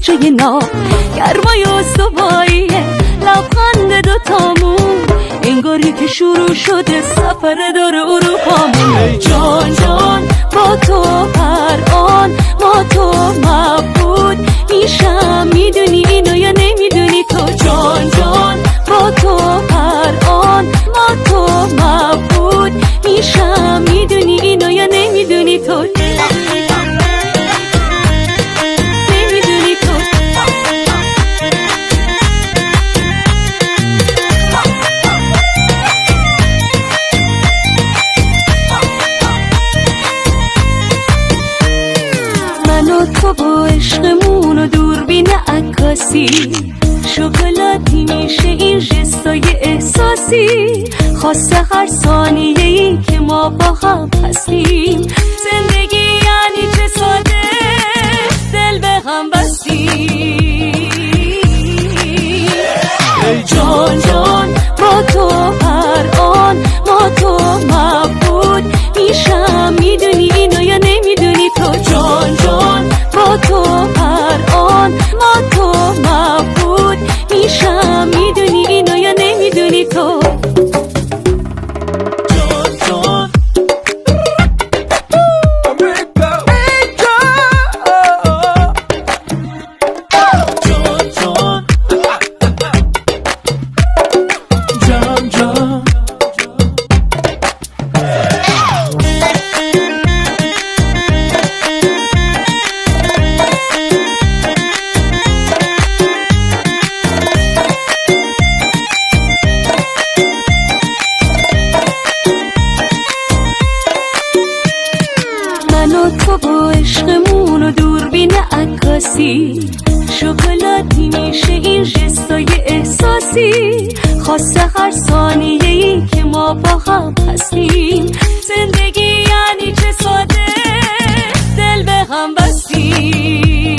باغچه نا، گرمای استواییه لبخند دوتامون، انگاری که شروع شده سفر دور اروپامون. ای جان جان با تو هر آن ما تو مبهوت میشم، میدونی اینو یا نمیدونی تو؟ جان جان با تو هر آن ما تو مبهوت میشم، میدونی اینو یا نمیدونی تو؟ تو با عشقمون و دوربین عکاسی، شکلاتی میشه این جستای احساسی، خاصه هر ثانیه‌ای که ما با هم هستیم. زندگی یعنی چه ساده دل به هم بستیم. ای جان جان با تو هر آن ما تو مبهوت میشم، میدونی اینو یا نمیدونی تو؟ جان جان با تو هر آن ما تو مبهوت میشم، میدونی اینو یا نمیدونی تو؟ تو با عشقمون و دوربین عکاسی، شکلاتی میشه این جستای احساسی، خاصه هر ثانیه‌ای که ما با هم هستیم. زندگی یعنی چه ساده دل به هم بستیم.